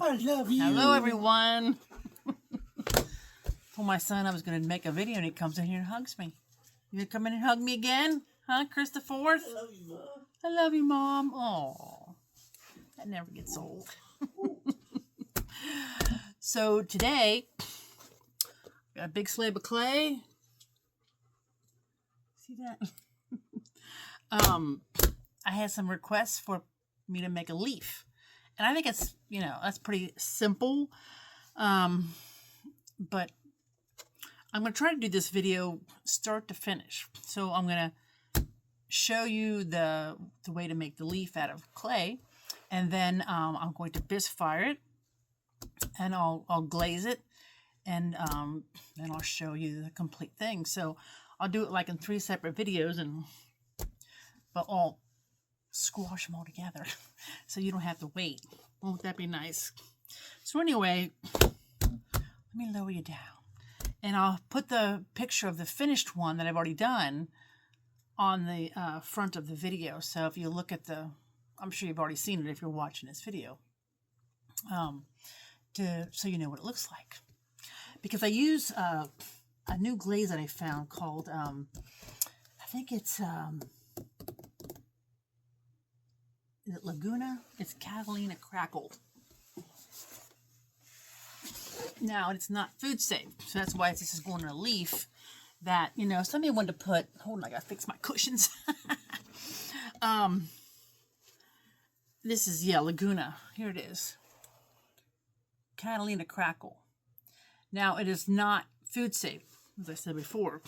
I love you. Hello, everyone. Told my son I was going to make a video, and he comes in here and hugs me. You going to come in and hug me again? Huh, Christopher? I love you, Mom. I love you, Mom. Oh, that never gets old. So today, got a big slab of clay. See that? I had some requests for me to make a leaf. And I think it's, that's pretty simple. But I'm going to try to do this video start to finish. So I'm going to show you the way to make the leaf out of clay. And then I'm going to bisque fire it. And I'll glaze it. And then I'll show you the complete thing. So I'll do it like in 3 separate videos. But I'll squash them all together. So you don't have to wait. Won't that be nice? So anyway, let me lower you down. And I'll put the picture of the finished one that I've already done on the front of the video. So if you look at I'm sure you've already seen it if you're watching this video. So you know what it looks like. Because I use a new glaze that I found called, I think it's, is it Laguna? It's Catalina Crackle. Now, it's not food safe, so that's why this is going in a leaf that, somebody wanted to put, hold on, I gotta fix my cushions. This is, Laguna. Here it is. Catalina Crackle. Now, it is not food safe, as I said before.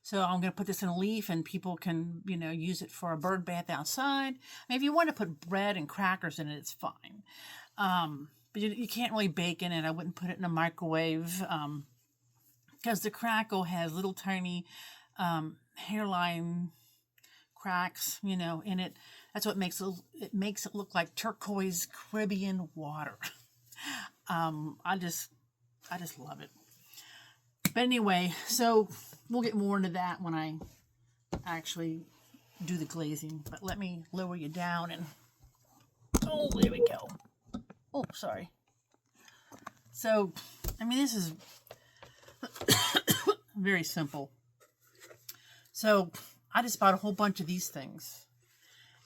So I'm going to put this in a leaf and people can, use it for a bird bath outside. I mean, if you want to put bread and crackers in it, it's fine. But you can't really bake in it. I wouldn't put it in a microwave because the Crackle has little tiny hairline cracks, in it. That's what makes it look like turquoise Caribbean water. I just love it. But anyway, so we'll get more into that when I actually do the glazing. But let me lower you down and... Oh, there we go. Oh, sorry. So, I mean, this is very simple. So, I just bought a whole bunch of these things.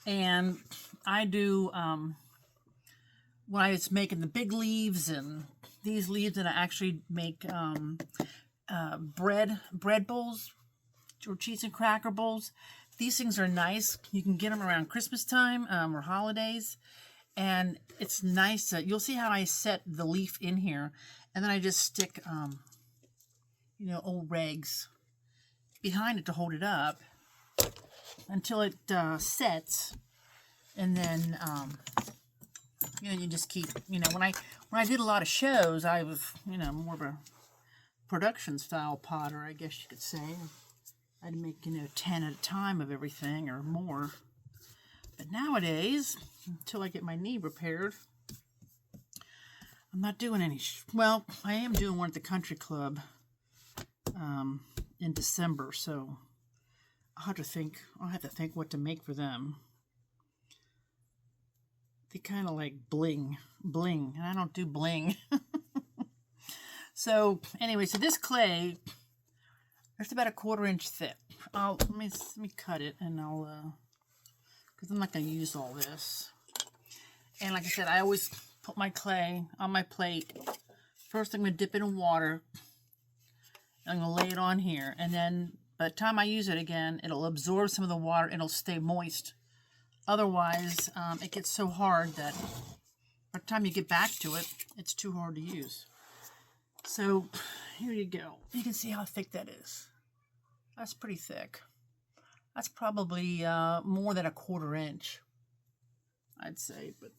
And I do, when I was making the big leaves and these leaves, and I actually make... bread bowls or cheese and cracker bowls. These things are nice. You can get them around Christmas time or holidays, and it's nice. You'll see how I set the leaf in here, and then I just stick old rags behind it to hold it up until it sets, and then you just keep when I did a lot of shows, I was more of a production style potter, I guess you could say. I'd make 10 at a time of everything or more. But nowadays, until I get my knee repaired, I'm not doing any. Well, I am doing one at the country club in December, so I'll have to think what to make for them. They kind of like bling, and I don't do bling. So anyway, so this clay, it's about a 1/4 inch thick. Let me cut it, and I'll because I'm not going to use all this. And like I said, I always put my clay on my plate. First, I'm going to dip it in water. I'm going to lay it on here, and then by the time I use it again, it'll absorb some of the water. It'll stay moist. Otherwise, it gets so hard that by the time you get back to it, it's too hard to use. So, here you go. You can see how thick that is. That's pretty thick. That's probably more than a 1/4 inch, I'd say. But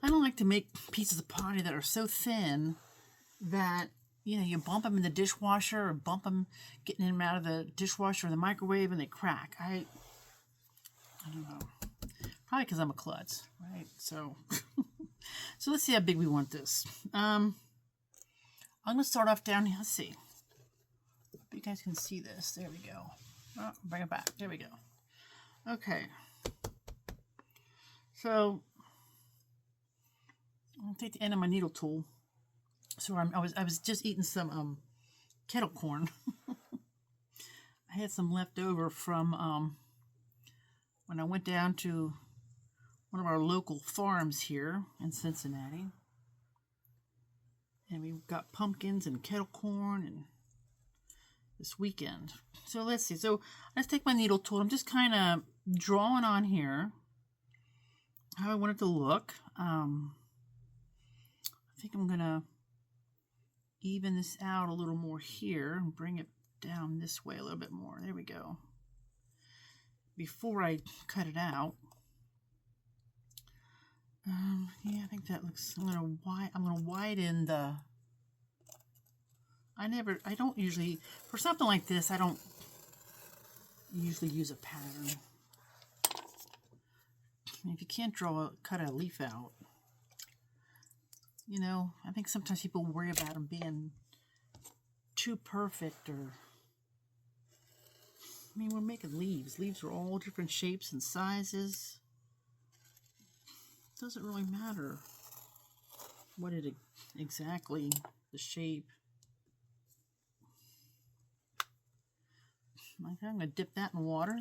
I don't like to make pieces of pottery that are so thin that, you bump them in the dishwasher or bump them getting them out of the dishwasher or the microwave and they crack. I don't know. Probably because I'm a klutz, right? So, so let's see how big we want this. I'm going to start off down here. Let's see. Hope you guys can see this. There we go. Oh, bring it back. There we go. Okay. So, I'll take the end of my needle tool. So I was just eating some kettle corn. I had some left over from when I went down to one of our local farms here in Cincinnati. And we got pumpkins and kettle corn and this weekend. So let's see. So let's take my needle tool. I'm just kind of drawing on here how I want it to look. I think I'm going to even this out a little more here and bring it down this way a little bit more. There we go. Before I cut it out. Yeah, I think that looks. I'm gonna widen the. I don't usually, for something like this, I don't usually use a pattern. If you can't cut a leaf out, you know, I think sometimes people worry about them being too perfect, or, I mean, we're making leaves. Leaves are all different shapes and sizes. It doesn't really matter what it exactly, the shape. I'm going to dip that in water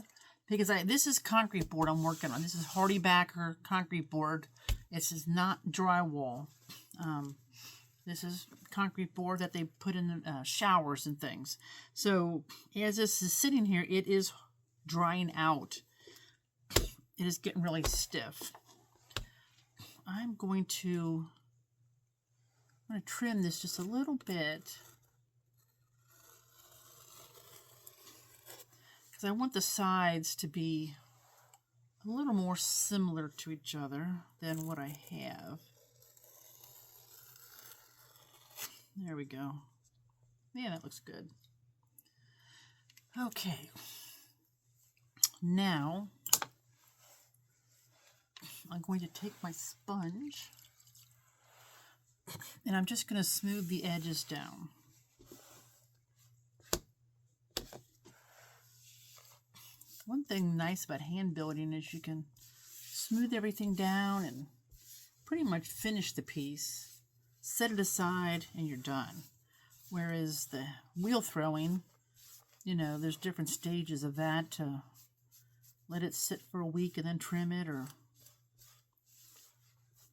because this is concrete board I'm working on. This is Hardy Backer concrete board. This is not drywall. This is concrete board that they put in showers and things. So as this is sitting here, it is drying out. It is getting really stiff. I'm going to trim this just a little bit. Because I want the sides to be a little more similar to each other than what I have. There we go. Yeah, that looks good. Okay. Now, I'm going to take my sponge and I'm just going to smooth the edges down. One thing nice about hand building is you can smooth everything down and pretty much finish the piece, set it aside, and you're done. Whereas the wheel throwing, you know, there's different stages of that to let it sit for a week and then trim it or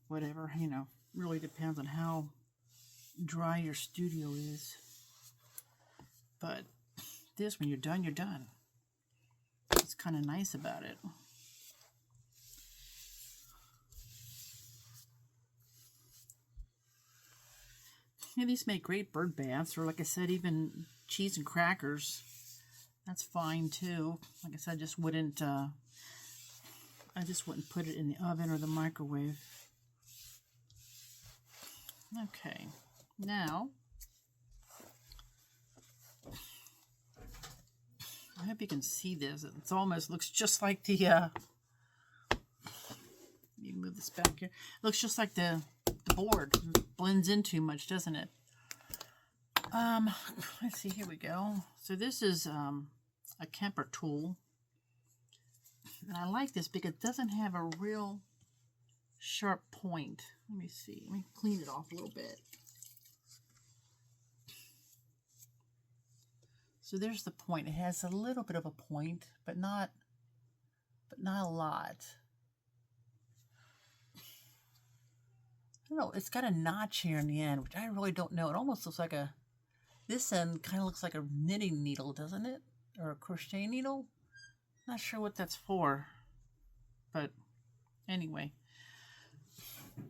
whatever, you know, really depends on how dry your studio is. But this, when you're done, you're done. It's kind of nice about it. Yeah, these make great bird baths, or like I said, even cheese and crackers. That's fine too. Like I said, I just wouldn't put it in the oven or the microwave. Okay, now I hope you can see this. It almost looks just like the, let me move this back here. It looks just like the board. It blends in too much, doesn't it? Let's see, here we go. So this is a Kemper tool. And I like this because it doesn't have a real sharp point. Let me see. Let me clean it off a little bit. So there's the point. It has a little bit of a point, but not a lot. I don't know. It's got a notch here in the end, which I really don't know. It almost looks like this end kind of looks like a knitting needle, doesn't it? Or a crochet needle? Not sure what that's for, but anyway.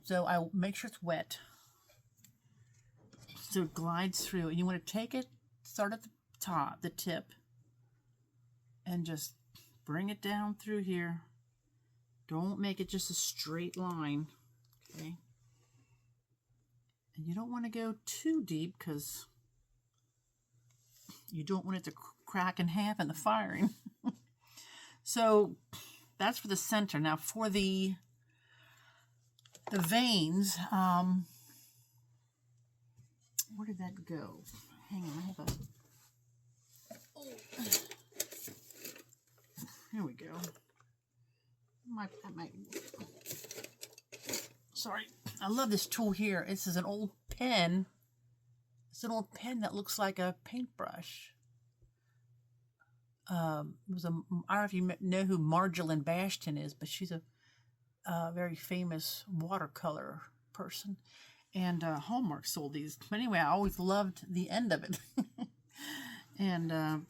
So I'll make sure it's wet. So it glides through, and you want to take it, start at the top, the tip, and just bring it down through here. Don't make it just a straight line, okay? And you don't want to go too deep because you don't want it to crack in half in the firing. So that's for the center. Now for the veins, where did that go? Hang on, I have a... Here we go. Sorry, I love this tool here. This is an old pen. It's an old pen that looks like a paintbrush. It was a, I don't know if you know who Marjolaine Bashton is, but she's a very famous watercolor person. And Hallmark sold these. But anyway, I always loved the end of it. And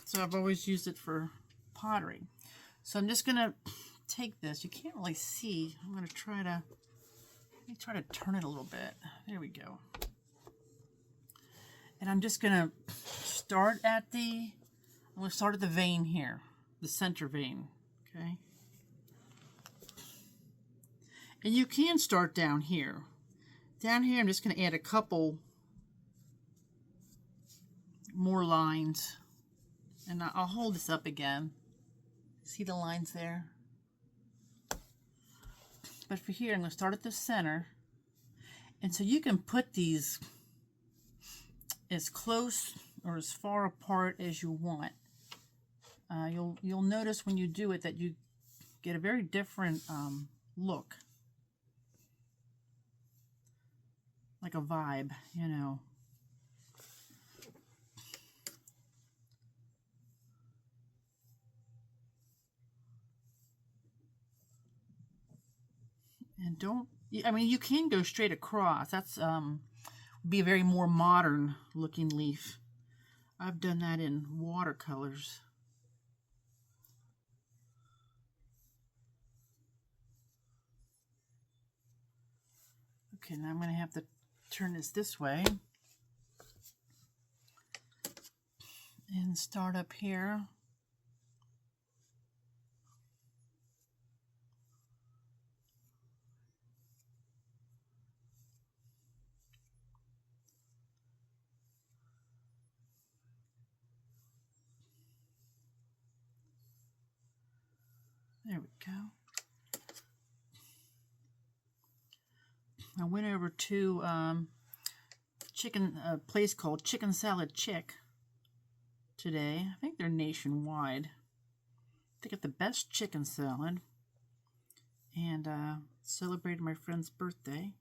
so I've always used it for pottery. So I'm just going to take this. You can't really see. I'm going to try to, let me try to turn it a little bit. There we go. And I'm just going to start at the, I'm going to start at the vein here, the center vein, okay? And you can start down here. Down here, I'm just going to add a couple more lines. And I'll hold this up again. See the lines there? But for here, I'm going to start at the center. And so you can put these as close or as far apart as you want. You'll notice when you do it that you get a very different look. Like a vibe, you know. And don't, I mean, you can go straight across. That's be a very more modern looking leaf. I've done that in watercolors. Okay, now I'm going to have to turn this way and start up here. There we go. I went over to a place called Chicken Salad Chick today. I think they're nationwide. They got the best chicken salad. And celebrated my friend's birthday.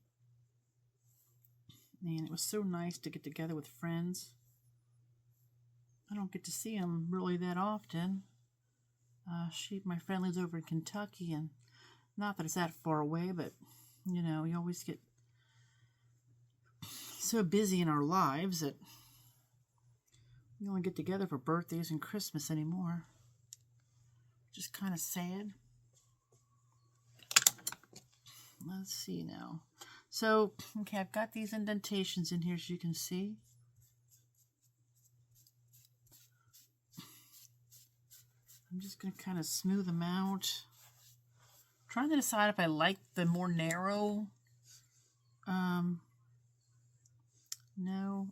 And it was so nice to get together with friends. I don't get to see them really that often. My friend lives over in Kentucky, and not that it's that far away, but you know, you always get so busy in our lives that we only get together for birthdays and Christmas anymore. Just kind of sad. Let's see now. So, okay, I've got these indentations in here, as you can see. I'm just going to kind of smooth them out. I'm trying to decide if I like the more narrow. No,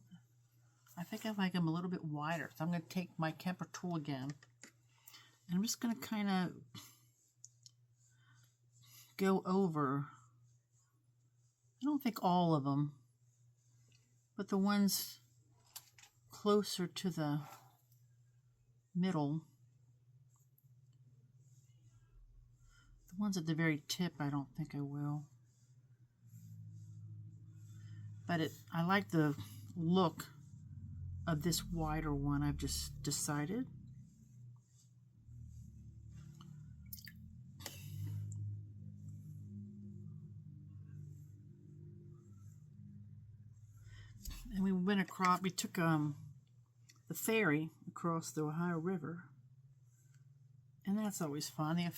I think I like them a little bit wider. So I'm going to take my Kemper tool again. And I'm just going to kind of go over, I don't think all of them, but the ones closer to the middle. The ones at the very tip, I don't think I will. But I like the look of this wider one, I've just decided. And we went across, we took the ferry across the Ohio River. And that's always fun. I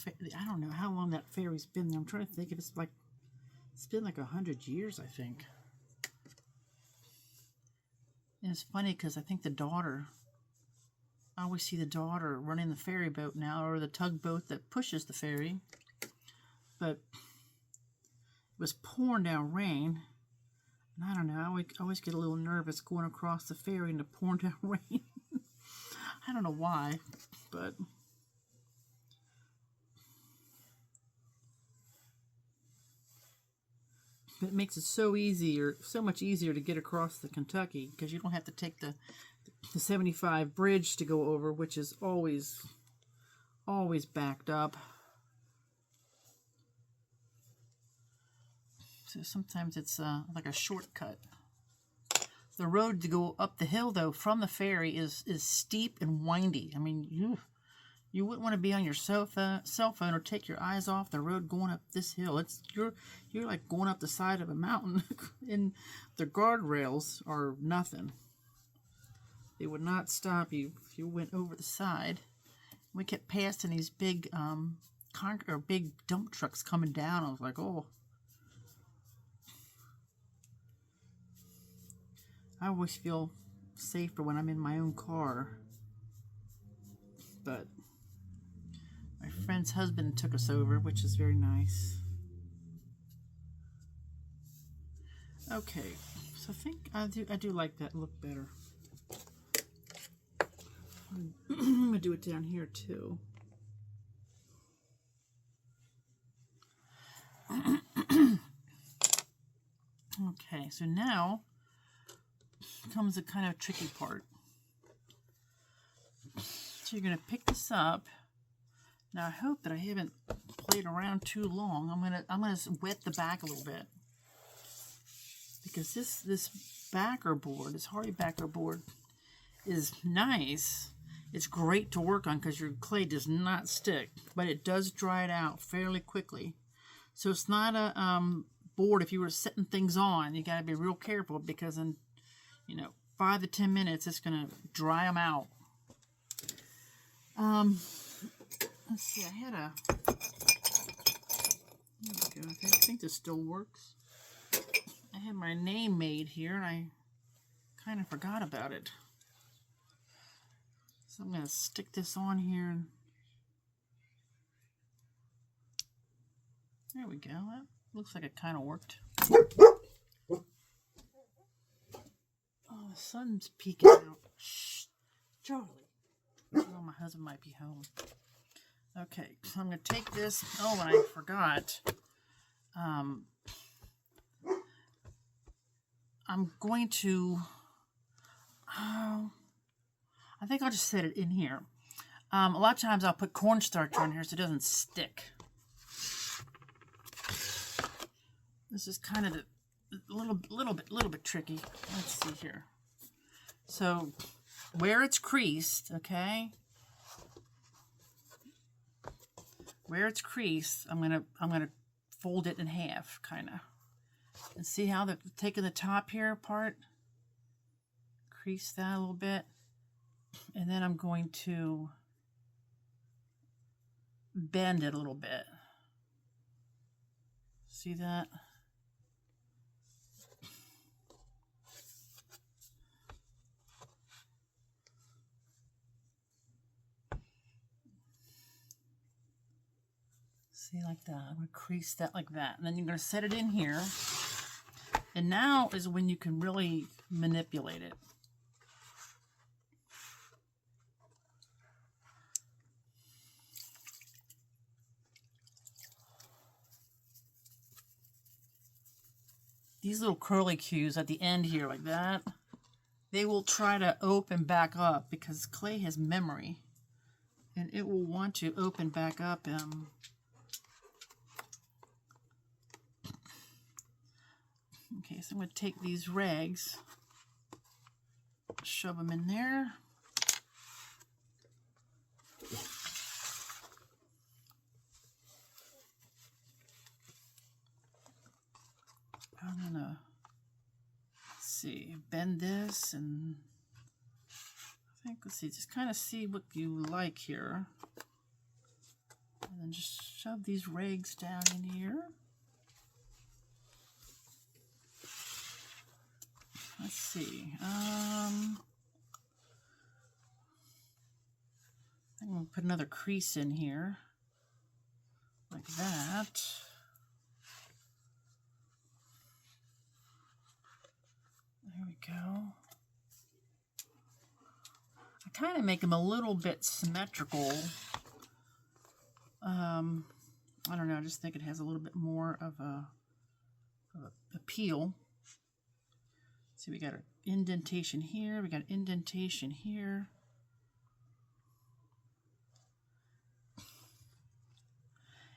don't know how long that ferry's been there. I'm trying to think if it's been like 100 years, I think. And it's funny because I think I always see the daughter running the ferry boat now, or the tugboat that pushes the ferry. But it was pouring down rain. And I don't know, I always get a little nervous going across the ferry in the pouring down rain. I don't know why, but it makes it so much easier to get across the Kentucky, because you don't have to take the 75 bridge to go over, which is always backed up. So sometimes it's like a shortcut. The road to go up the hill, though, from the ferry is steep and windy. I mean, you wouldn't want to be on your cell phone or take your eyes off the road going up this hill. You're like going up the side of a mountain, and the guardrails are nothing. They would not stop you if you went over the side. We kept passing these big big dump trucks coming down. I was like, oh. I always feel safer when I'm in my own car. But my friend's husband took us over, which is very nice. Okay, so I think I do like that look better. I'm gonna do it down here too. Okay, so now comes the kind of tricky part. So you're gonna pick this up. Now I hope that I haven't played around too long. I'm gonna wet the back a little bit, because this backer board, this Hardy backer board, is nice. It's great to work on because your clay does not stick, but it does dry it out fairly quickly. So it's not a board. If you were setting things on, you got to be real careful, because in 5 to 10 minutes it's gonna dry them out. Let's see. I had a. There we go. I think this still works. I had my name made here, and I kind of forgot about it. So I'm gonna stick this on here, and there we go. That looks like it kind of worked. Oh, the sun's peeking out. Shh, Charlie. Oh, my husband might be home. Okay, so I'm going to take this. Oh, and I forgot. I'm going to... I think I'll just set it in here. A lot of times I'll put cornstarch on here so it doesn't stick. This is kind of a little bit tricky. Let's see here. So where it's creased, okay? Where it's creased, I'm gonna fold it in half, kind of, and see how taking the top here apart, crease that a little bit, and then I'm going to bend it a little bit. See that? See, like that. I'm going to crease that like that. And then you're going to set it in here. And now is when you can really manipulate it. These little curly cues at the end here, like that, they will try to open back up, because clay has memory. And it will want to open back up. Okay, so I'm going to take these rags, shove them in there. I'm going to, bend this, and I think, let's see, just kind of see what you like here. And then just shove these rags down in here. Let's see. I'm going to put another crease in here, like that. There we go. I kind of make them a little bit symmetrical. I don't know. I just think it has a little bit more of a appeal. See, we got an indentation here. We got an indentation here.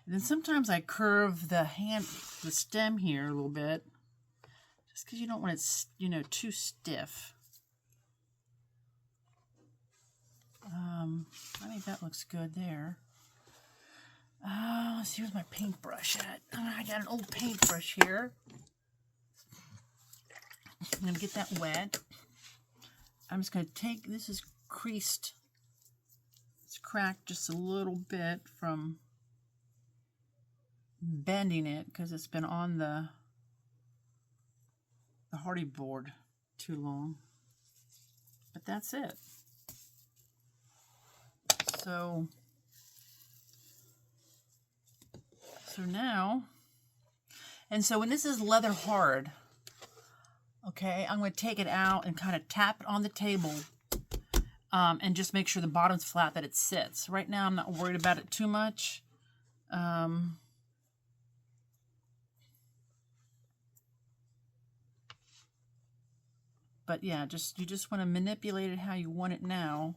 And then sometimes I curve the stem here a little bit, just because you don't want it, you know, too stiff. I think that looks good there. Let's see, where's my paintbrush at? I got an old paintbrush here. I'm going to get that wet. I'm just going to take, this is creased. It's cracked just a little bit from bending it because it's been on the hardy board too long. But that's it. So now, and so when this is leather hard, okay, I'm going to take it out and kind of tap it on the table and just make sure the bottom's flat, that it sits. Right now I'm not worried about it too much. But yeah, you just want to manipulate it how you want it now.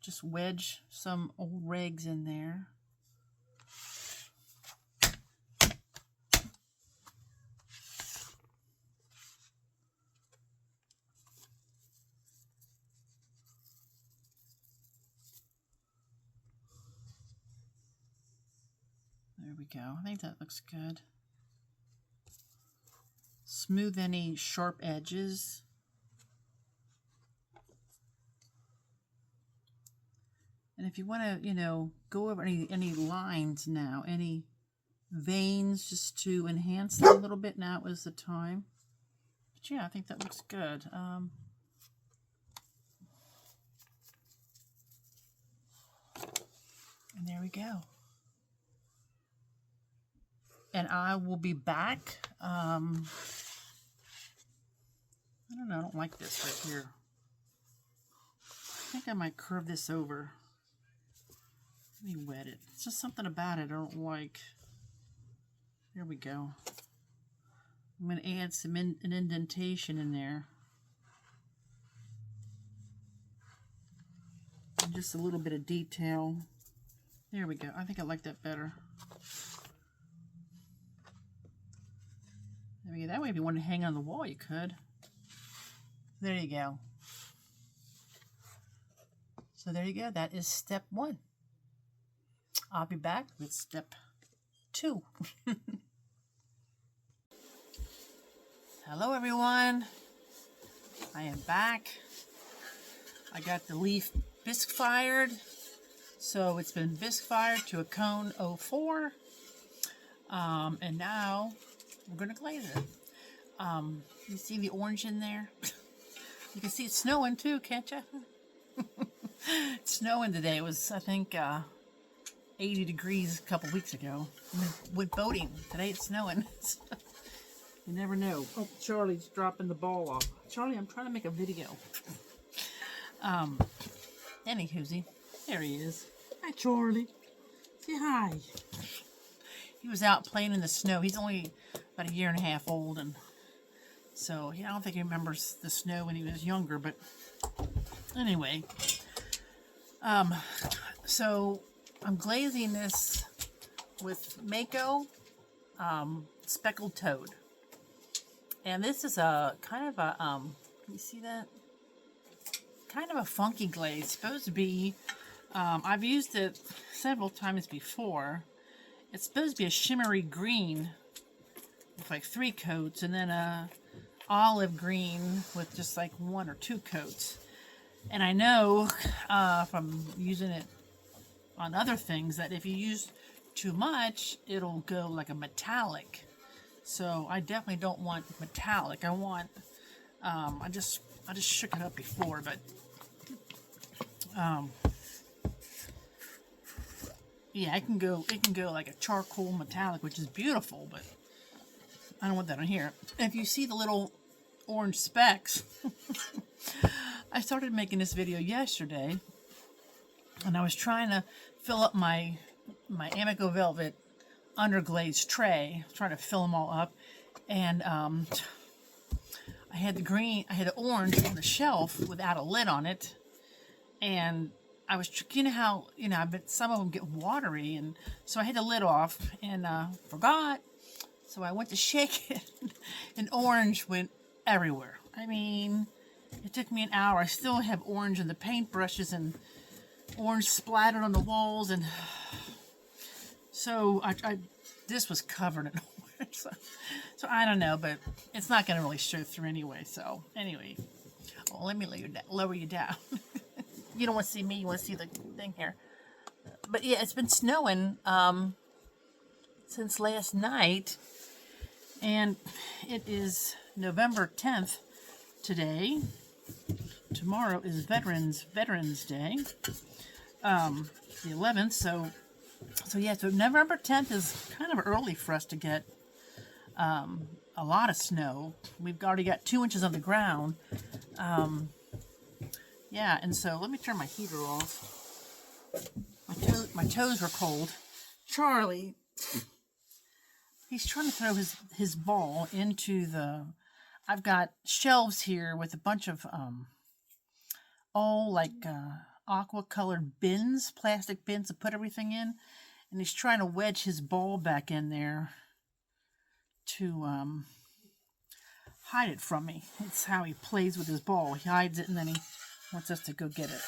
Just wedge some old rags in there. There we go. I think that looks good. Smooth any sharp edges. And if you want to, you know, go over any lines now, any veins, just to enhance them a little bit, now is the time. But yeah, I think that looks good. And there we go. And I will be back. I don't know, I don't like this right here. I think I might curve this over. Let me wet it. It's just something about it I don't like. There we go. I'm going to add some an indentation in there. And just a little bit of detail. There we go. I think I like that better. There we go. That way if you wanted to hang on the wall, you could. There you go. So there you go. That is step 1. I'll be back with step 2. Hello everyone. I am back. I got the leaf bisque fired. So it's been bisque fired to a cone 04. And now we're going to glaze it. You see the orange in there? You can see it's snowing too, can't you? It's snowing today. It was, I think, 80 degrees a couple weeks ago. Went boating. Today it's snowing. You never know. Oh, Charlie's dropping the ball off. Charlie, I'm trying to make a video. Anywhoosie, there he is. Hi, Charlie. Say hi. He was out playing in the snow. He's only about 1.5 years old, and so I don't think he remembers the snow when he was younger. But anyway, so I'm glazing this with Mayco Speckled Toad. And this is a kind of a, can you see that? Kind of a funky glaze. It's supposed to be, I've used it several times before. It's supposed to be a shimmery green with like 3 coats, and then a olive green with just like 1 or 2 coats. And I know from using it on other things that if you use too much, it'll go like a metallic. So I definitely don't want metallic. I want, I just shook it up before, but yeah, it can go like a charcoal metallic, which is beautiful, but I don't want that on here. And if you see the little orange specks, I started making this video yesterday, and I was trying to fill up my Mayco Velvet underglaze tray, trying to fill them all up, and I had the orange on the shelf without a lid on it, and I was, you know how, I bet some of them get watery, and so I had the lid off and forgot. So I went to shake it, and orange went everywhere. I mean, it took me an hour. I still have orange in the paintbrushes and orange splattered on the walls, and so this was covered in orange. So I don't know, but it's not going to really show through anyway. So anyway, well, let me lower you down. You don't want to see me, you want to see the thing here. But yeah, it's been snowing since last night, and it is November 10th today. Tomorrow is Veterans Day, the 11th. So yeah, so November 10th is kind of early for us to get a lot of snow. We've already got 2 inches on the ground. Yeah, and so let me turn my heater off. My toes were cold. Charlie, he's trying to throw his ball into the... I've got shelves here with a bunch of aqua colored bins, plastic bins to put everything in, and he's trying to wedge his ball back in there to hide it from me. It's how he plays with his ball. He hides it and then he wants us to go get it.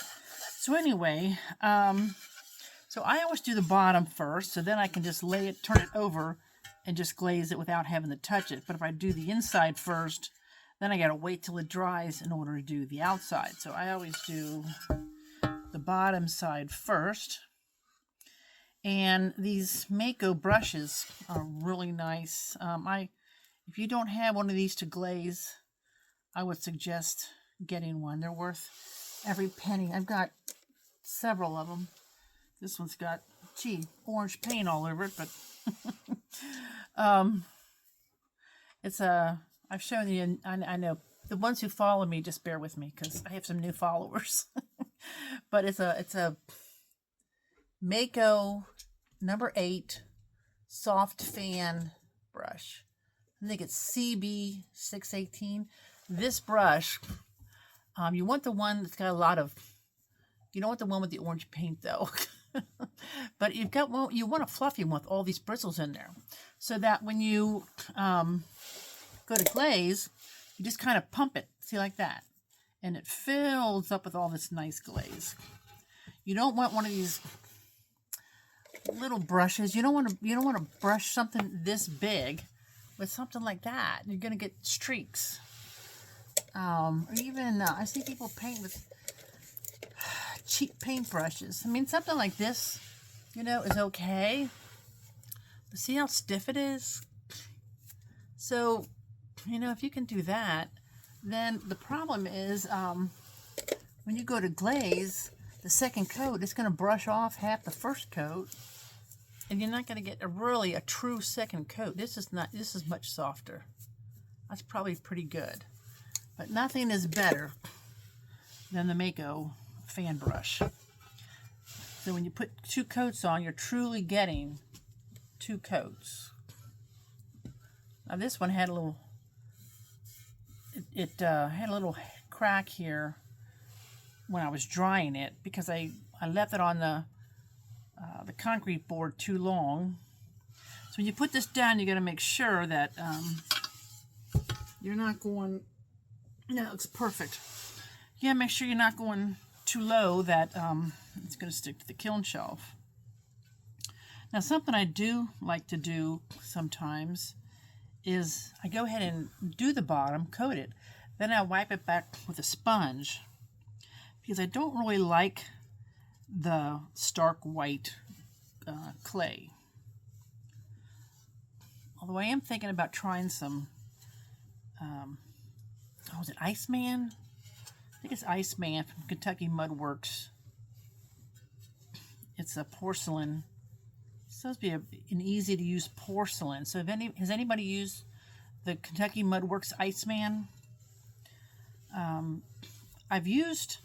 So anyway, so I always do the bottom first, so then I can just turn it over and just glaze it without having to touch it. But if I do the inside first, then I gotta wait till it dries in order to do the outside. So I always do the bottom side first. And these Mayco brushes are really nice. If you don't have one of these to glaze, I would suggest getting one. They're worth every penny. I've got several of them. This one's got, orange paint all over it, but I've shown you, I know, the ones who follow me, just bear with me, because I have some new followers. But it's a Mayco number 8 soft fan brush. I think it's CB618. This brush, you want the one that's got a lot of, you don't want the one with the orange paint though. But you want a fluffy one with all these bristles in there, so that when you go to glaze, you just kind of pump it, see, like that, and it fills up with all this nice glaze. You don't want one of these little brushes. You don't want to brush something this big with something like that. You're gonna get streaks. Or even I see people paint with cheap paint brushes. I mean, something like this, is okay. But see how stiff it is? So, if you can do that, then the problem is when you go to glaze, the second coat, it's going to brush off half the first coat, and you're not going to get a true second coat. This is much softer. That's probably pretty good. But nothing is better than the Mayco fan brush. So when you put 2 coats on, you're truly getting 2 coats. Now this one had a little, it had a little crack here when I was drying it, because I left it on the concrete board too long. So when you put this down, you got to make sure that you're not going. No, it's perfect. You gotta make sure you're not going too low, that it's going to stick to the kiln shelf. Now, something I do like to do sometimes is I go ahead and do the bottom, coat it, then I wipe it back with a sponge, because I don't really like the stark white clay. Although I am thinking about trying some, is it Iceman? I think it's Iceman from Kentucky Mud Works. It's a porcelain. It's supposed to be an easy to use porcelain. So has anybody used the Kentucky Mud Works Iceman? I've used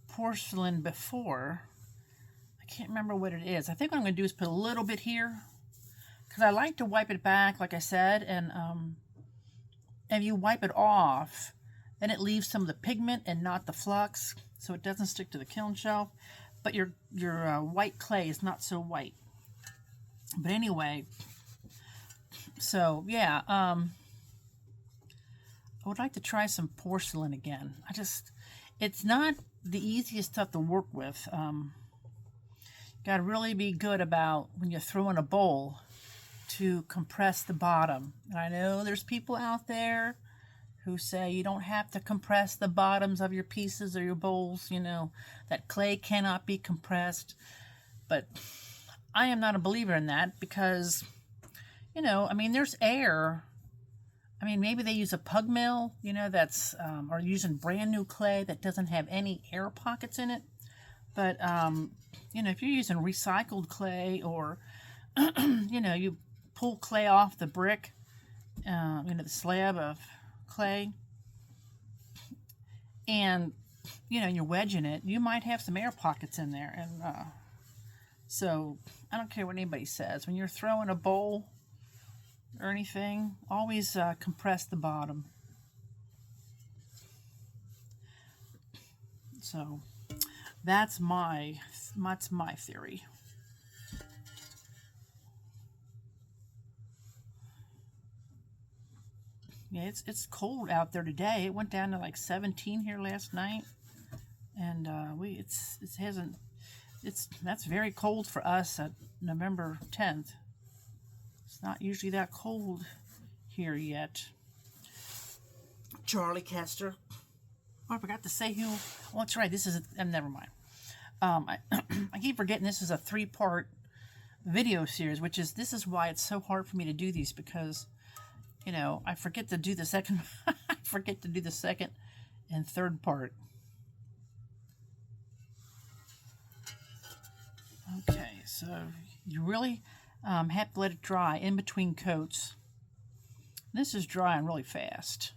porcelain before. I can't remember what it is. I think what I'm going to do is put a little bit here, because I like to wipe it back, like I said, and if you wipe it off, then it leaves some of the pigment and not the flux, so it doesn't stick to the kiln shelf. but your white clay is not so white. But anyway, so yeah, I would like to try some porcelain again. It's not the easiest stuff to work with. Got to really be good about when you throw in a bowl to compress the bottom. And I know there's people out there who say you don't have to compress the bottoms of your pieces or your bowls, you know, that clay cannot be compressed. But I am not a believer in that because, you know, I mean, there's air. I mean, maybe they use a pug mill, you know, that's, or using brand new clay that doesn't have any air pockets in it. But, you know, if you're using recycled clay or, you know, you pull clay off the brick, you know, the slab of clay, and, you know, you're wedging it, you might have some air pockets in there. And so I don't care what anybody says. When you're throwing a bowl or anything, always compress the bottom. So that's my theory. Yeah, it's cold out there today. It went down to like 17 here last night, and that's very cold for us at November 10th. It's not usually that cold here yet. Charlie Kester. Oh, I forgot to say who. Oh, that's right. This is never mind. I keep forgetting this is a 3-part video series, this is why it's so hard for me to do these, because, you know, I forget to do the second. I forget to do the second and third part. Okay, so you really have to let it dry in between coats. This is drying really fast.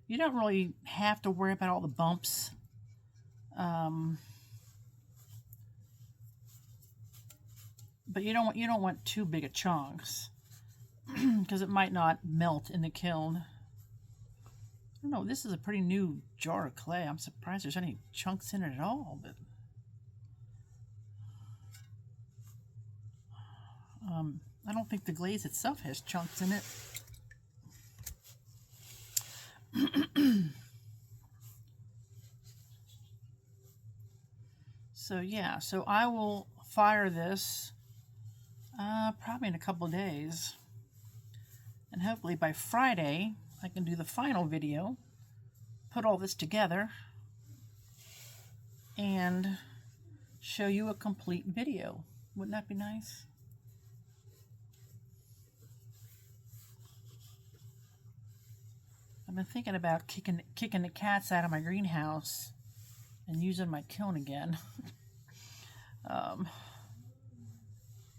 You don't really have to worry about all the bumps. But you don't want too big of chunks because it might not melt in the kiln. I don't know. This is a pretty new jar of clay. I'm surprised there's any chunks in it at all. But I don't think the glaze itself has chunks in it. So yeah, so I will fire this probably in a couple days, and hopefully by Friday I can do the final video, put all this together, and show you a complete video. Wouldn't that be nice? I've been thinking about kicking the cats out of my greenhouse and using my kiln again.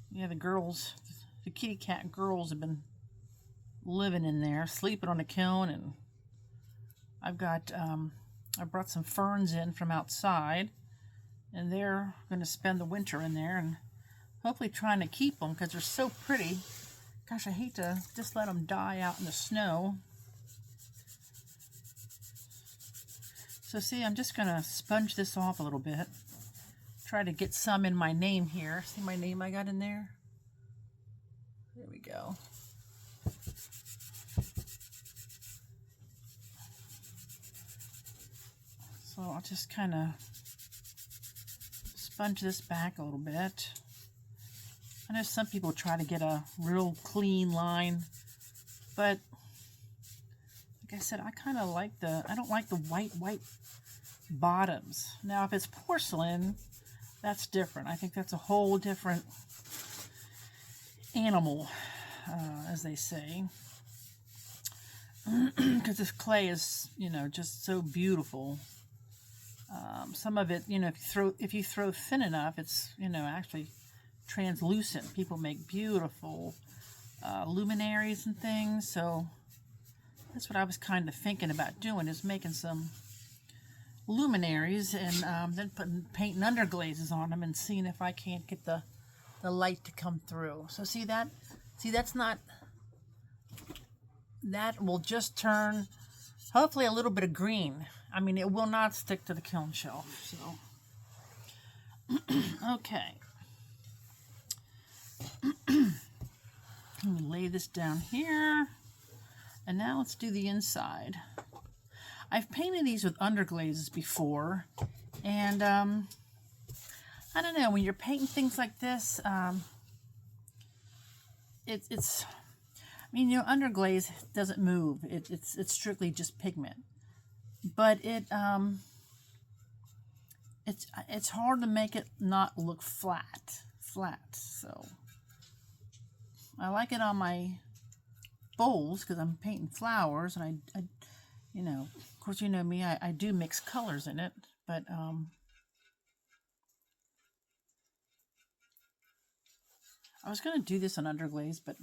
Yeah, the kitty cat girls have been living in there, sleeping on the kiln, and I brought some ferns in from outside, and they're going to spend the winter in there, and hopefully trying to keep them because they're so pretty. Gosh, I hate to just let them die out in the snow. So see, I'm just going to sponge this off a little bit. Try to get some in my name here. See my name I got in there? There we go. So I'll just kind of sponge this back a little bit. I know some people try to get a real clean line, but like I said, I kind of like I don't like the white bottoms. Now, if it's porcelain, that's different. I think that's a whole different animal, as they say. Because this clay is, you know, just so beautiful. Some of it, you know, if you throw thin enough, it's, you know, actually translucent. People make beautiful luminaries and things. So that's what I was kind of thinking about doing, is making some luminaries and then painting underglazes on them and seeing if I can't get the light to come through. So see that? See, that will just turn hopefully a little bit of green. I mean, it will not stick to the kiln shelf. So Okay. Let me lay this down here. And now let's do the inside. I've painted these with underglazes before. And I don't know, when you're painting things like this, it's I mean, you know, underglaze doesn't move. It's strictly just pigment. But it's hard to make it not look flat. So I like it on my bowls because I'm painting flowers, and I you know, of course, you know me, I do mix colors in it, but I was gonna do this on underglaze, but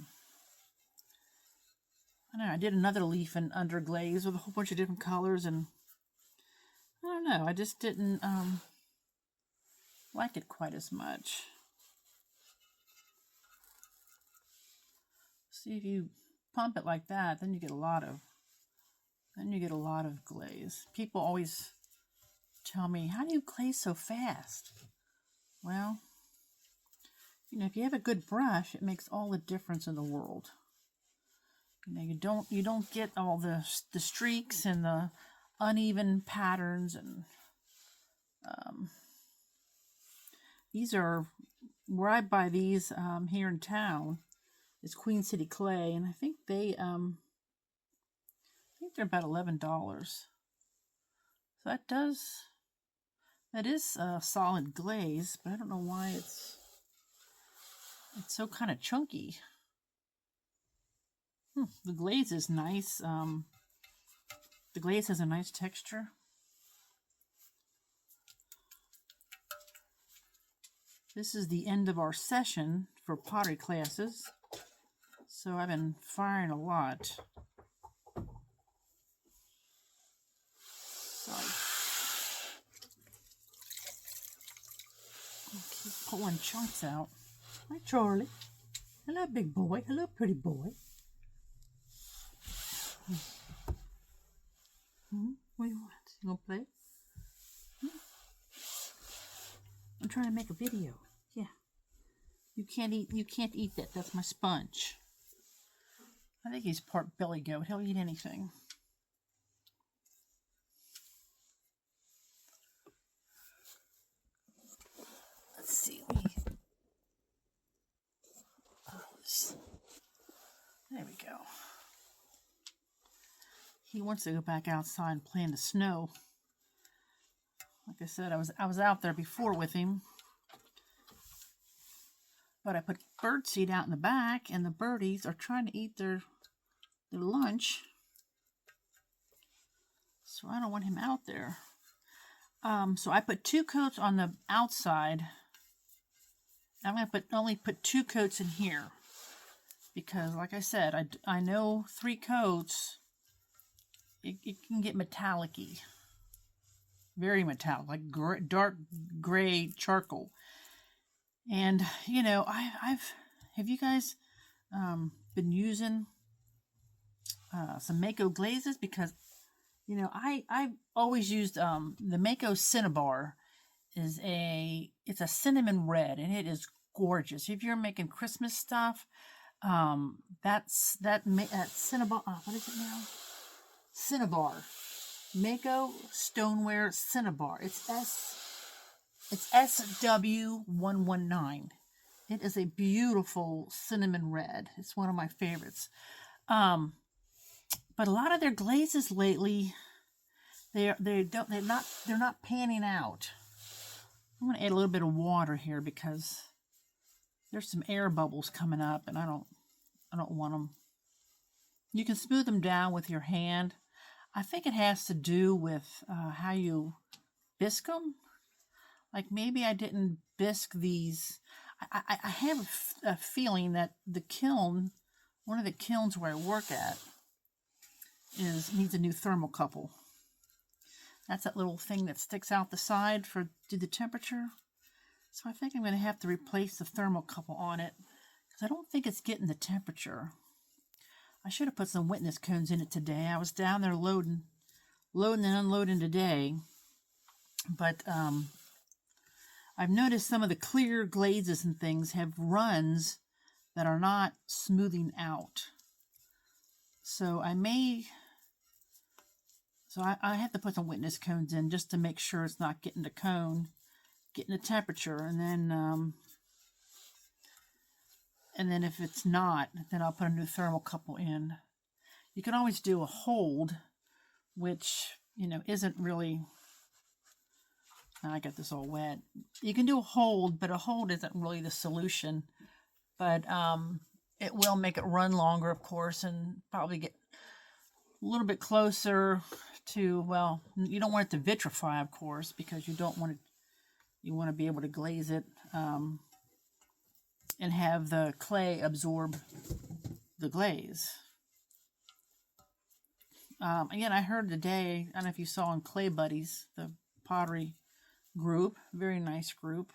I don't know, I did another leaf in underglaze with a whole bunch of different colors, and I don't know, I just didn't like it quite as much. See, if you pump it like that, then you get a lot of glaze. People always tell me, how do you glaze so fast? Well, you know, if you have a good brush, it makes all the difference in the world. You know, you don't get all the streaks and the uneven patterns, and these are where I buy these here in town. It's Queen City Clay, and I think they're about $11. So that is a solid glaze, but I don't know why it's so kind of chunky. The glaze is nice. The glaze has a nice texture. This is the end of our session for pottery classes, so I've been firing a lot. Sorry. I'll keep pulling chunks out. Hi, Charlie. Hello, big boy. Hello, pretty boy. What do you want? You gonna play? I'm trying to make a video. Yeah. You can't eat that. That's my sponge. I think he's part belly goat. He'll eat anything. Let's see. There we go. He wants to go back outside and play in the snow. Like I said, I was out there before with him, but I put birdseed out in the back, and the birdies are trying to eat their lunch, so I don't want him out there. So I put 2 coats on the outside. I'm going to only put 2 coats in here because, like I said, I know 3 coats. It can get metallic-y. Very metallic, like dark gray charcoal. And, you know, have you guys been using some Mayco glazes? Because, you know, I've always used the Mayco Cinnabar. It's a cinnamon red, and it is gorgeous. If you're making Christmas stuff, that Cinnabar, what is it now? Cinnabar. Mayco Stoneware Cinnabar. It's SW119. It is a beautiful cinnamon red. It's one of my favorites. But a lot of their glazes lately, they're not panning out. I'm going to add a little bit of water here because there's some air bubbles coming up, and I don't want them. You can smooth them down with your hand. I think it has to do with how you bisque them. Like maybe I didn't bisque these. I have a feeling that the kiln, one of the kilns where I work at, needs a new thermocouple. That's that little thing that sticks out the side to the temperature. So I think I'm going to have to replace the thermocouple on it because I don't think it's getting the temperature. I should have put some witness cones in it today. I was down there loading and unloading today, but I've noticed some of the clear glazes and things have runs that are not smoothing out. So I have to put some witness cones in just to make sure it's not getting the cone, getting the temperature, and then if it's not, then I'll put a new thermocouple in. You can always do a hold, which, you know, isn't really, I got this all wet. You can do a hold, but a hold isn't really the solution. But it will make it run longer, of course, and probably get a little bit closer to, well, you don't want it to vitrify, of course, because you don't want it, you want to be able to glaze it and have the clay absorb the glaze. Again, I heard today, I don't know if you saw on Clay Buddies, the pottery group, very nice group,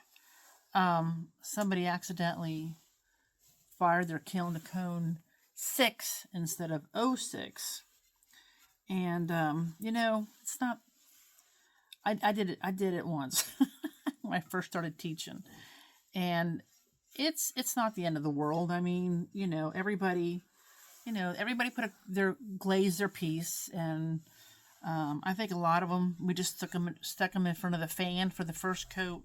somebody accidentally fired their kiln to cone 6 instead of 06. And, you know, it's not, I did it once when I first started teaching. And it's not the end of the world. I mean, you know, everybody glazed their piece, and I think a lot of them, we just stuck them in front of the fan for the first coat,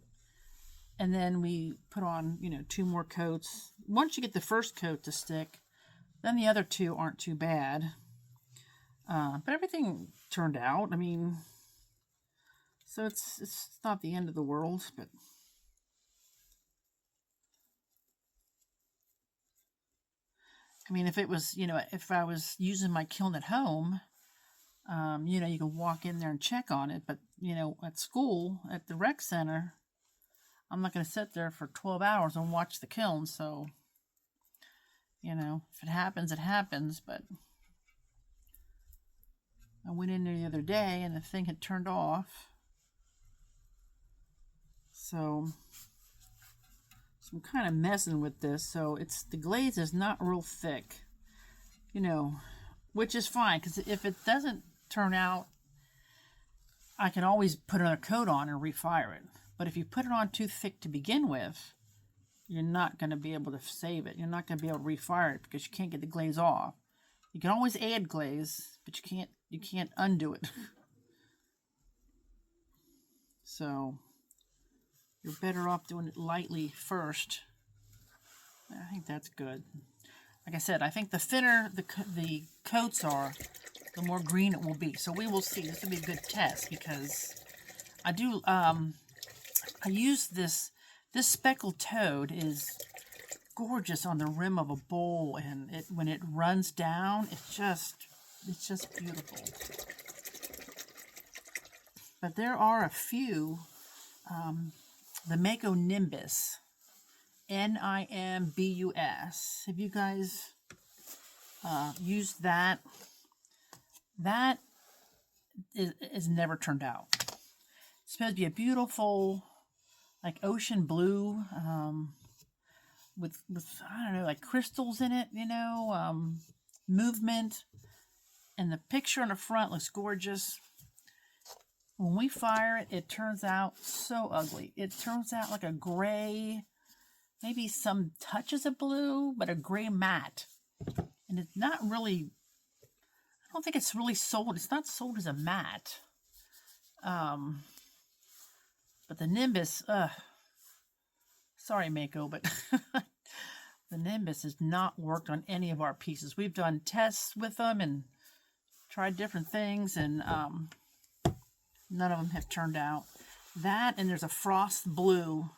and then we put on, you know, 2 more coats. Once you get the first coat to stick, then the other 2 aren't too bad. But everything turned out. I mean, so it's not the end of the world, but I mean, if it was, you know, if I was using my kiln at home, you know, you can walk in there and check on it. But, you know, at school, at the rec center, I'm not going to sit there for 12 hours and watch the kiln. So, you know, if it happens, it happens. But I went in there the other day and the thing had turned off. So I'm kind of messing with this. So the glaze is not real thick, you know, which is fine, because if it doesn't turn out, I can always put another coat on and refire it. But if you put it on too thick to begin with, you're not going to be able to save it. You're not going to be able to refire it because you can't get the glaze off. You can always add glaze, but you can't undo it. So you're better off doing it lightly first. I think that's good. Like I said, I think the thinner the coats are, the more green it will be. So we will see. This will be a good test, because I do, I use this speckled toad is gorgeous on the rim of a bowl, and when it runs down, it's just beautiful. But there are a few, the Mayco Nimbus, Nimbus. Have you guys used that? That is never turned out. It's supposed to be a beautiful, like ocean blue, with I don't know, like crystals in it, you know, movement, and the picture on the front looks gorgeous. When we fire it, it turns out so ugly. It turns out like a gray, maybe some touches of blue, but a gray matte. And it's not really, I don't think it's really sold. It's not sold as a matte. But the Nimbus, sorry, Mayco, but the Nimbus has not worked on any of our pieces. We've done tests with them and tried different things, and none of them have turned out. That, and there's a frost blue,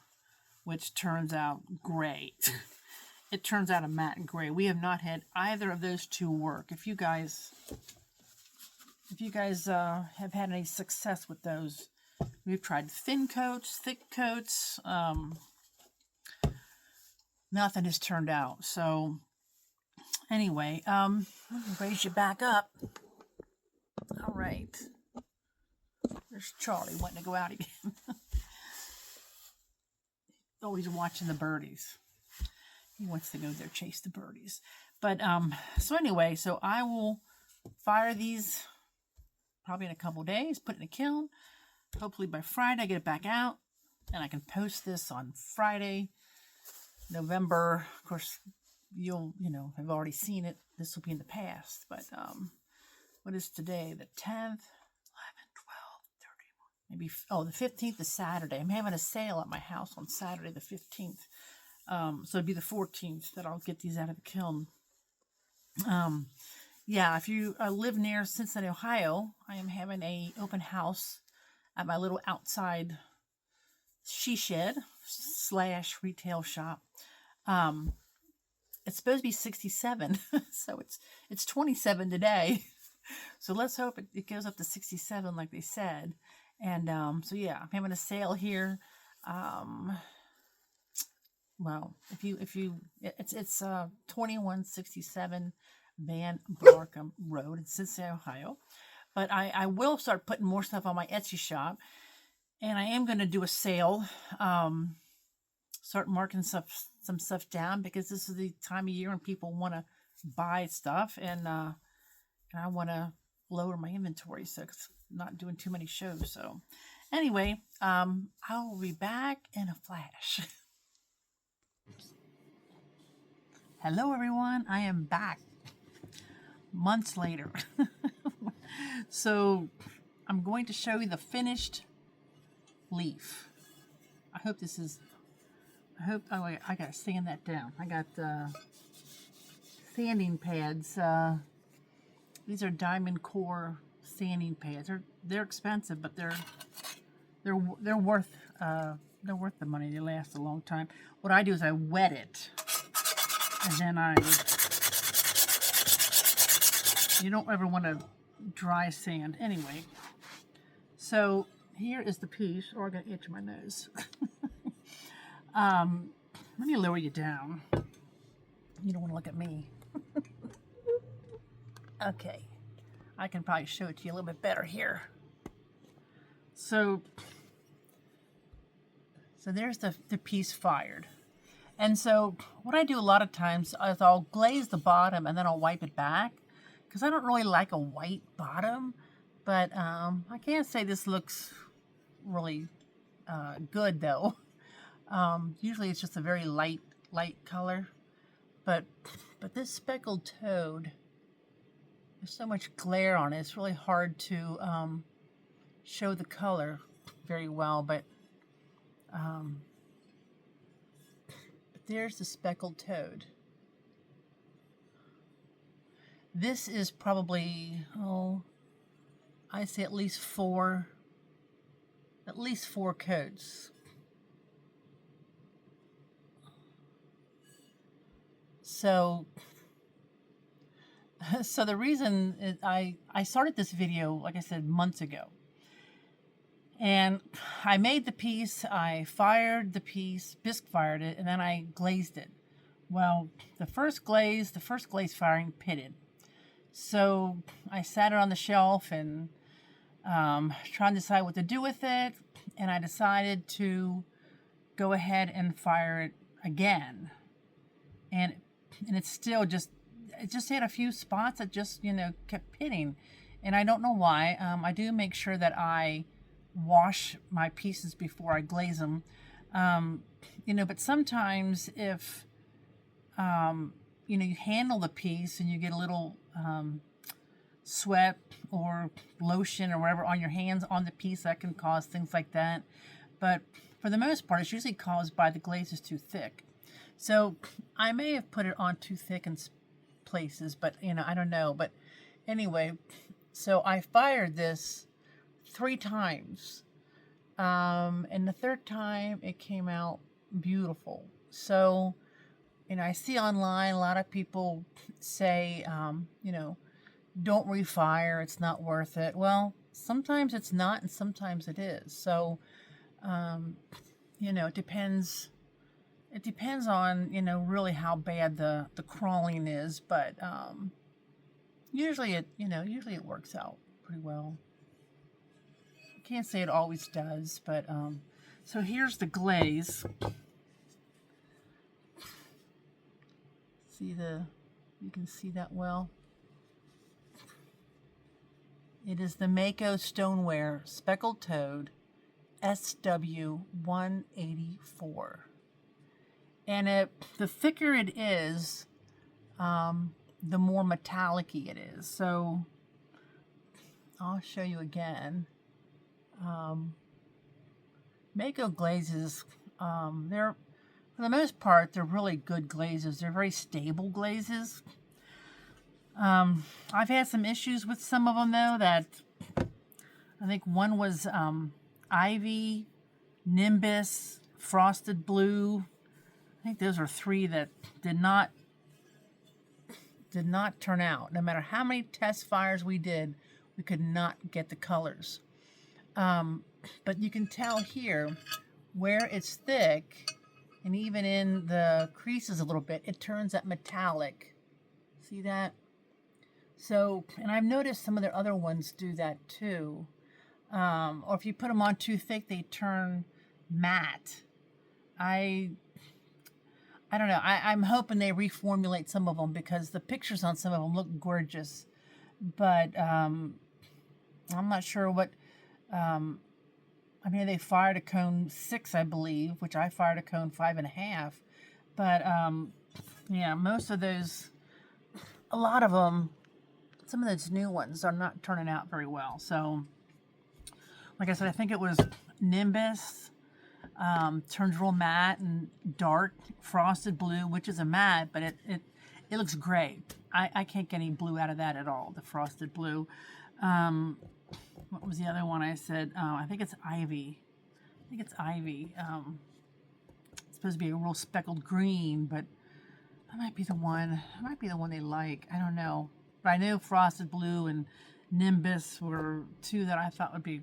which turns out gray. It turns out a matte gray. We have not had either of those 2 work. If you guys have had any success with those, we've tried thin coats, thick coats. Nothing has turned out. So anyway, let me raise you back up. All right. There's Charlie wanting to go out again. Oh, he's watching the birdies. He wants to go there, chase the birdies. But so anyway, so I will fire these probably in a couple days, put it in a kiln. Hopefully by Friday I get it back out. and I can post this on Friday, November. Of course, you'll have already seen it. This will be in the past, but what is today? The 10th, 11, 12, 31, maybe. Oh, the 15th is Saturday. I'm having a sale at my house on Saturday the 15th. So it'd be the 14th that I'll get these out of the kiln. Yeah, if you live near Cincinnati, Ohio, I am having a open house at my little outside she shed / retail shop. It's supposed to be 67, so it's 27 today. So let's hope it goes up to 67 like they said. And so yeah, I'm having a sale here. Well, it's 2167 Van Barkham Road in Cincinnati, Ohio. But I will start putting more stuff on my Etsy shop, and I am going to do a sale. Start marking some stuff down, because this is the time of year when people want to buy stuff, and I want to lower my inventory, so it's not doing too many shows. So anyway, I will be back in a flash. Hello everyone, I am back months later. So I'm going to show you the finished leaf. I hope this is, oh wait, I gotta sand that down. I got sanding pads. These are diamond core sanding pads. They're expensive, but they're worth the money. They last a long time. What I do is I wet it, and then you don't ever want to dry sand anyway. So here is the piece. Oh, I got an itch in my nose. Let me lower you down. You don't want to look at me. Okay, I can probably show it to you a little bit better here. So there's the piece fired. And so what I do a lot of times is I'll glaze the bottom and then I'll wipe it back, because I don't really like a white bottom. But I can't say this looks really good though. Usually it's just a very light color. But this speckled toad, there's so much glare on it. It's really hard to show the color very well. But there's the speckled toad. This is probably, I'd say at least four coats. So the reason is I started this video, like I said, months ago. And I made the piece, I fired the piece, bisque fired it, and then I glazed it. Well, the first glaze firing pitted. So I sat it on the shelf and trying to decide what to do with it. And I decided to go ahead and fire it again. And it's still it just had a few spots that just, kept pitting. And I don't know why. I do make sure that I wash my pieces before I glaze them. But sometimes if, you handle the piece and you get a little sweat or lotion or whatever on your hands on the piece, that can cause things like that. But for the most part, it's usually caused by the glaze is too thick. So I may have put it on too thick in places, but I don't know. But anyway, so I fired this 3 times, and the third time it came out beautiful. So I see online a lot of people say, don't refire, it's not worth it. Well, sometimes it's not, and sometimes it is. So, it depends. It depends on, really how bad the crawling is. But usually it works out pretty well. I can't say it always does, but so here's the glaze. You can see that well. It is the Mayco Stoneware Speckled Toad SW184. And the thicker it is, the more metallic-y it is. So I'll show you again. Mayco glazes, they're, for the most part, they're really good glazes. They're very stable glazes. I've had some issues with some of them, though, that I think one was Ivy, Nimbus, Frosted Blue. I think those are 3 that did not turn out. No matter how many test fires we did, we could not get the colors. But you can tell here where it's thick, and even in the creases a little bit, it turns that metallic. See that? So, and I've noticed some of their other ones do that too. Or if you put them on too thick, they turn matte. I don't know. I'm hoping they reformulate some of them, because the pictures on some of them look gorgeous. But I'm not sure what... I mean, they fired a cone 6, I believe, which I fired a cone 5.5. But, yeah, most of those... A lot of them, some of those new ones are not turning out very well. So, like I said, I think it was Nimbus... turns real matte and dark. Frosted Blue, which is a matte, but it looks gray. I can't get any blue out of that at all, the Frosted Blue. What was the other one I said? I think it's Ivy. It's supposed to be a real speckled green, but that might be the one. That might be the one they like. I don't know. But I know Frosted Blue and Nimbus were 2 that I thought would be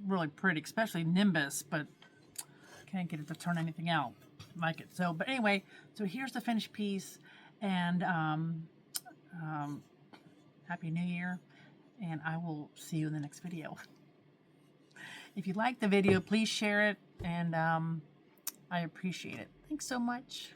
really pretty, especially Nimbus, but can't get it to turn anything out like it. So, but anyway, so here's the finished piece, and Happy New Year, and I will see you in the next video. If you like the video, please share it, and I appreciate it. Thanks so much.